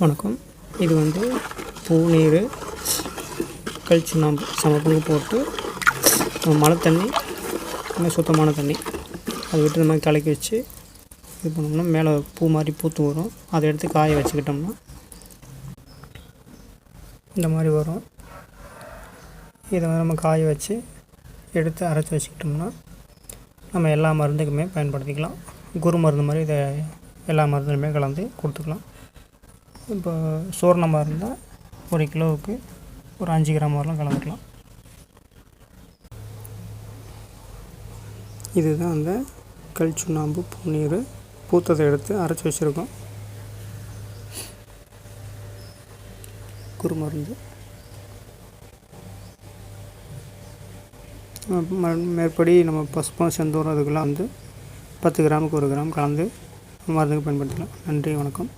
வணக்கம். இது வந்து பூநீர், கல்சுண்ணாம்பு சமப்பங்கு போட்டு மழை தண்ணி, சுத்தமான தண்ணி அதை விட்டு இந்த மாதிரி கலக்கி வச்சு இது பண்ணோம்னா மேலே பூ மாதிரி பூத்து வரும். அதை எடுத்து காய வச்சுக்கிட்டோம்னா இந்த மாதிரி வரும். இதை நம்ம காய வச்சு எடுத்து அரைச்சி வச்சுக்கிட்டோம்னா நம்ம எல்லா மருந்துக்குமே பயன்படுத்திக்கலாம். குரு மருந்து மாதிரி இதை எல்லா மருந்துலையுமே கலந்து கொடுத்துக்கலாம். இப்போ சூரணமாக இருந்தால் 1 கிலோவுக்கு ஒரு 5 கிராம் வரலாம் கலந்துக்கலாம். இதுதான் அந்த கல்சுண்ணாம்பு பூநீர் பூத்ததை எடுத்து அரைச்சி வச்சுருக்கோம். குரு மருந்து மேற்படி நம்ம பசுப்பம் செந்தூரம் அதுக்கெல்லாம் வந்து 10 கிராமுக்கு 1 கிராம் கலந்து மருந்துக்கு பயன்படுத்திக்கலாம். நன்றி, வணக்கம்.